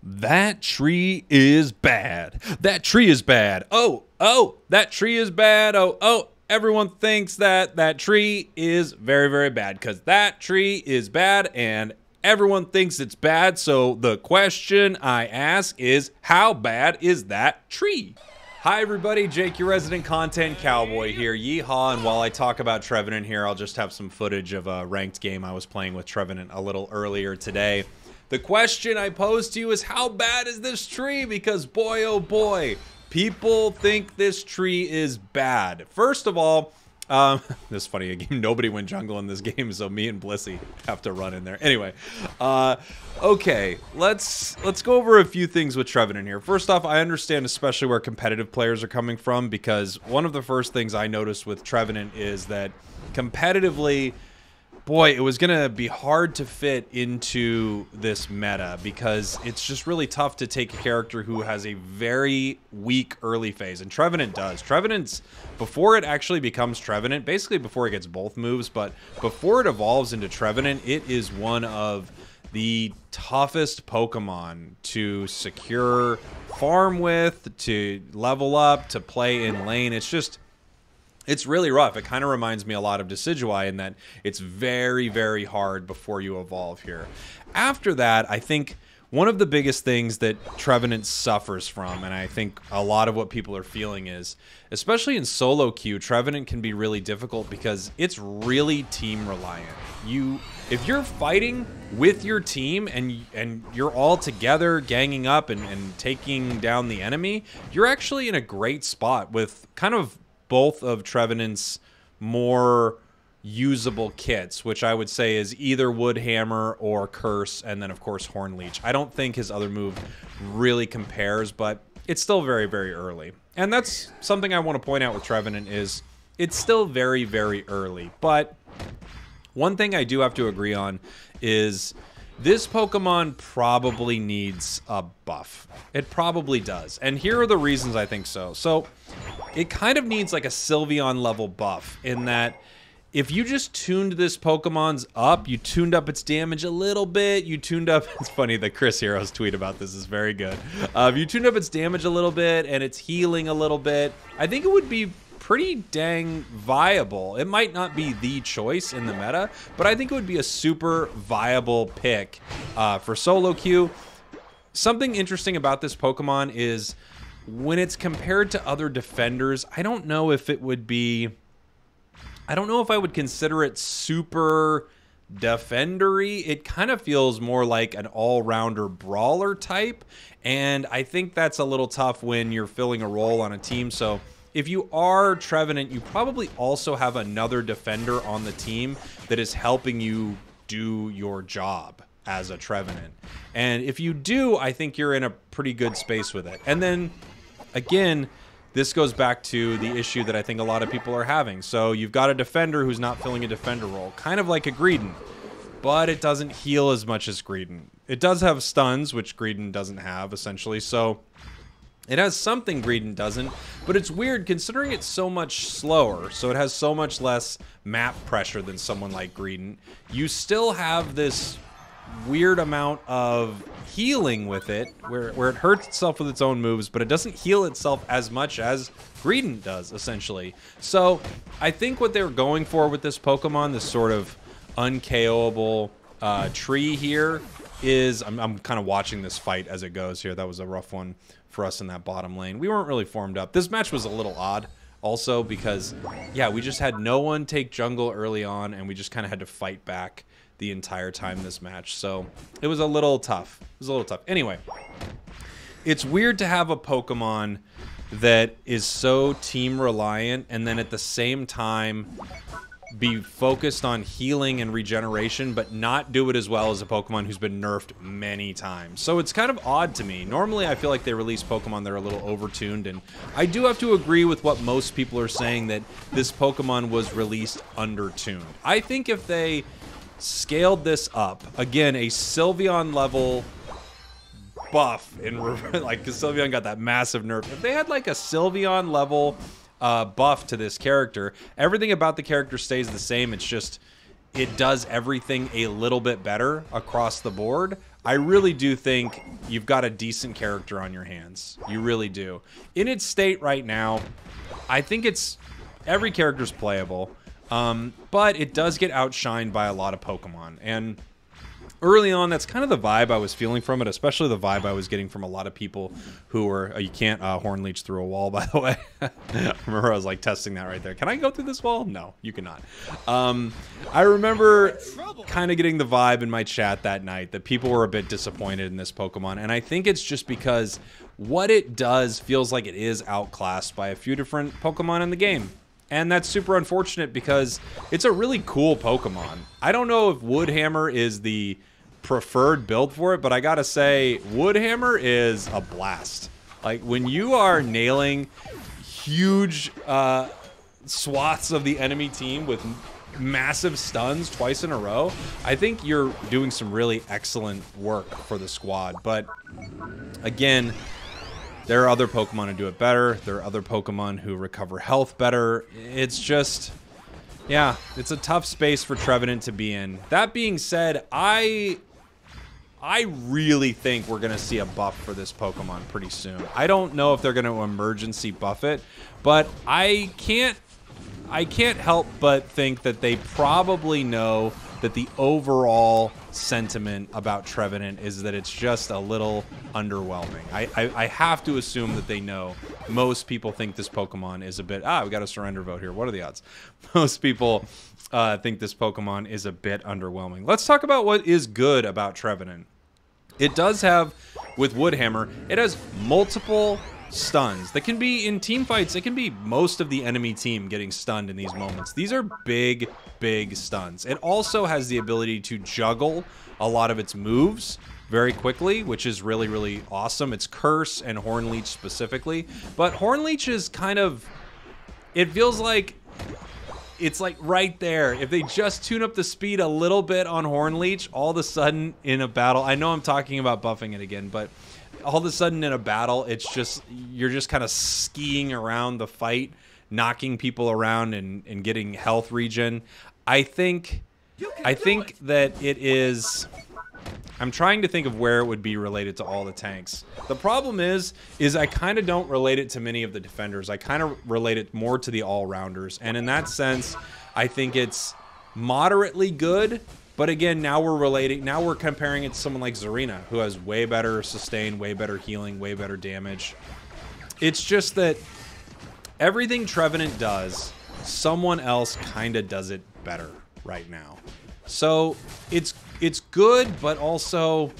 That tree is bad. That tree is bad. Oh, that tree is bad. Oh, everyone thinks that that tree is very, very bad because that tree is bad and everyone thinks it's bad. So the question I ask is, how bad is that tree? Hi everybody, Jake, your resident content cowboy here, Yeehaw, and while I talk about Trevenant here, I'll just have some footage of a ranked game I was playing with Trevenant a little earlier today. The question I pose to you is, how bad is this tree? Because boy, oh boy, people think this tree is bad. First of all, this is funny, again, nobody went jungle in this game, so me and Blissey have to run in there. Anyway, okay, let's go over a few things with Trevenant here. First off, I understand especially where competitive players are coming from, because one of the first things I noticed with Trevenant is that competitively, boy, it was going to be hard to fit into this meta because it's just really tough to take a character who has a very weak early phase. And Trevenant does. Trevenant's, before it actually becomes Trevenant, basically before it gets both moves, but before it evolves into Trevenant, it is one of the toughest Pokemon to secure farm with, to level up, to play in lane. It's really rough. It kind of reminds me a lot of Decidueye in that it's very, very hard before you evolve here. After that, I think one of the biggest things that Trevenant suffers from, and I think a lot of what people are feeling is, especially in solo queue, Trevenant can be really difficult because it's really team reliant. If you're fighting with your team and you're all together ganging up and taking down the enemy, you're actually in a great spot with kind of both of Trevenant's more usable kits, which I would say is either Wood Hammer or Curse, and then of course Horn Leech. I don't think his other move really compares, but it's still very, very early. And that's something I want to point out with Trevenant is it's still very, very early. But one thing I do have to agree on is this Pokemon probably needs a buff. It probably does. And here are the reasons I think so. So it kind of needs like a Sylveon level buff in that if you just tuned this Pokemon's up, you tuned up its damage a little bit, you tuned up, it's funny that Chris Hero's tweet about this is very good. If you tuned up its damage a little bit and its healing a little bit, I think it would be pretty dang viable. It might not be the choice in the meta, but I think it would be a super viable pick for solo queue. Something interesting about this Pokemon is when it's compared to other defenders, I don't know if it would be, I don't know if I would consider it super defendery. It kind of feels more like an all-rounder brawler type, and I think that's a little tough when you're filling a role on a team. So if you are Trevenant, you probably also have another defender on the team that is helping you do your job as a Trevenant. And if you do, I think you're in a pretty good space with it. And then, again, this goes back to the issue that I think a lot of people are having. So you've got a defender who's not filling a defender role, kind of like a Greedent, but it doesn't heal as much as Greedent. It does have stuns, which Greedent doesn't have, essentially. So it has something Greedent doesn't, but it's weird considering it's so much slower, so it has so much less map pressure than someone like Greedent. You still have this weird amount of healing with it, where it hurts itself with its own moves, but it doesn't heal itself as much as Greedent does, essentially. So I think what they're going for with this Pokemon, this sort of un-KOable tree here, is, I'm kind of watching this fight as it goes here. That was a rough one for us in that bottom lane. We weren't really formed up. This match was a little odd also because, yeah, we just had no one take jungle early on, and we just kind of had to fight back the entire time this match. So it was a little tough. It was a little tough. Anyway, it's weird to have a Pokemon that is so team reliant and then at the same time be focused on healing and regeneration, but not do it as well as a Pokemon who's been nerfed many times. So it's kind of odd to me. Normally, I feel like they release Pokemon that are a little overtuned, and I do have to agree with what most people are saying that this Pokemon was released undertuned. I think if they scaled this up, again, a Sylveon level buff, in like, because Sylveon got that massive nerf. If they had like a Sylveon level buff to this character, everything about the character stays the same. It's just it does everything a little bit better across the board, I really do think you've got a decent character on your hands. You really do. In its state right now, I think every character's playable, but it does get outshined by a lot of Pokemon. And early on, that's kind of the vibe I was feeling from it, especially the vibe I was getting from a lot of people who were, you can't Horn Leech through a wall, by the way. I remember I was like testing that right there. Can I go through this wall? No, you cannot. I remember kind of getting the vibe in my chat that night that people were a bit disappointed in this Pokemon. And I think it's just because what it does feels like it is outclassed by a few different Pokemon in the game. And that's super unfortunate because it's a really cool Pokemon. I don't know if Woodhammer is the preferred build for it, but I gotta say, Woodhammer is a blast. Like, when you are nailing huge swaths of the enemy team with massive stuns twice in a row, I think you're doing some really excellent work for the squad. But again, there are other Pokemon who do it better. There are other Pokemon who recover health better. It's just, yeah, it's a tough space for Trevenant to be in. That being said, I really think we're going to see a buff for this Pokemon pretty soon. I don't know if they're going to emergency buff it, but I can't help but think that they probably know that the overall sentiment about Trevenant is that it's just a little underwhelming. I have to assume that they know. Most people think this Pokemon is a bit, we got a surrender vote here. What are the odds? Most people think this Pokemon is a bit underwhelming. Let's talk about what is good about Trevenant. It does have, with Woodhammer, it has multiple stuns that can be in team fights. It can be most of the enemy team getting stunned in these moments. These are big stuns. It also has the ability to juggle a lot of its moves very quickly, which is really awesome. It's Curse and Horn Leech specifically, but Horn Leech is kind of, it feels like it's like right there. If they just tune up the speed a little bit on Horn Leech, all of a sudden in a battle, I know I'm talking about buffing it again, but all of a sudden in a battle, it's just, you're just kind of skiing around the fight, knocking people around and getting health regen. I think that it is, I'm trying to think of where it would be related to all the tanks. The problem is I kind of don't relate it to many of the defenders. I kind of relate it more to the all-rounders. And in that sense, I think it's moderately good. But again, now we're comparing it to someone like Zarina, who has way better sustain, way better healing, way better damage. It's just that everything Trevenant does, someone else kind of does it better right now. So it's good, but also,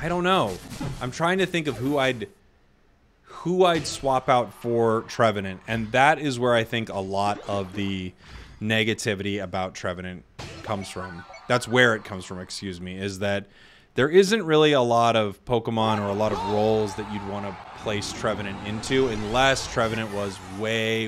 I don't know. I'm trying to think of who I'd swap out for Trevenant, and that is where I think a lot of the negativity about Trevenant comes from. That's where it comes from, excuse me, is that there isn't really a lot of Pokemon or a lot of roles that you'd want to place Trevenant into unless Trevenant was way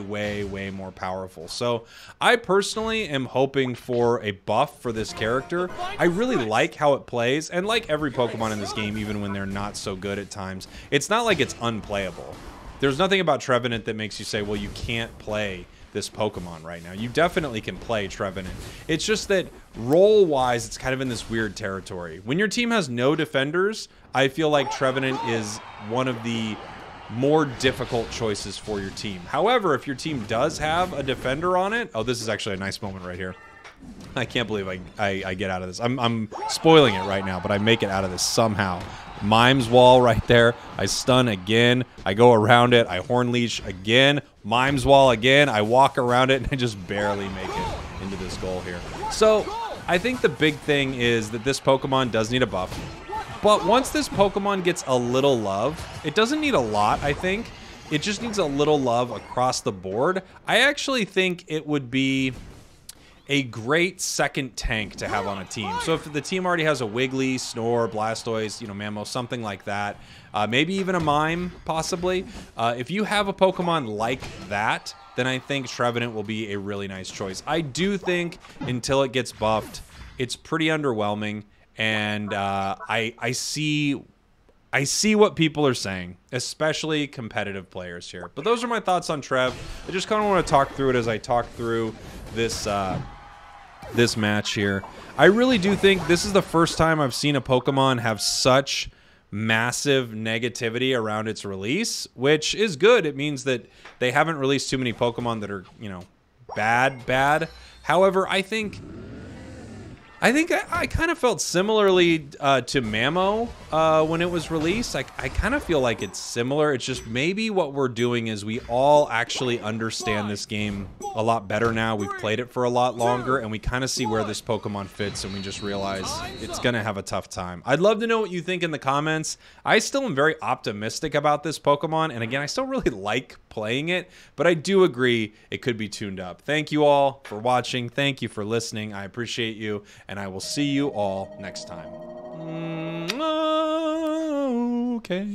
more powerful. So I personally am hoping for a buff for this character. I really like how it plays, and like every Pokemon in this game, even when they're not so good at times, it's not like it's unplayable. There's nothing about Trevenant that makes you say, well, you can't play this Pokemon right now. You definitely can play Trevenant. It's just that role-wise, it's kind of in this weird territory. When your team has no defenders, I feel like Trevenant is one of the more difficult choices for your team. However, if your team does have a defender on it, oh, this is actually a nice moment right here. I can't believe I get out of this. I'm spoiling it right now, but I make it out of this somehow. Mime's Wall right there. I stun again. I go around it. I Horn Leech again. Mime's Wall again. I walk around it, and I just barely make it into this goal here. So I think the big thing is that this Pokemon does need a buff. But once this Pokemon gets a little love, it doesn't need a lot, I think. It just needs a little love across the board. I actually think it would be a great second tank to have on a team. So if the team already has a Wiggly, Snore, Blastoise, Mamo, something like that, maybe even a Mime, possibly. If you have a Pokemon like that, then I think Trevenant will be a really nice choice. I do think until it gets buffed, it's pretty underwhelming, and I see what people are saying, especially competitive players here. But those are my thoughts on Trev. I just kind of want to talk through it as I talk through this this match here. I really do think this is the first time I've seen a Pokemon have such massive negativity around its release, which is good. It means that they haven't released too many Pokemon that are, you know, bad. However, I think I kind of felt similarly to Mamo when it was released. I kind of feel like it's similar. It's just maybe what we're doing is we all actually understand this game a lot better now. We've played it for a lot longer, and we kind of see where this Pokemon fits, and we just realize it's going to have a tough time. I'd love to know what you think in the comments. I still am very optimistic about this Pokemon, and again, I still really like playing it, but I do agree it could be tuned up. Thank you all for watching. Thank you for listening. I appreciate you, and I will see you all next time. Okay.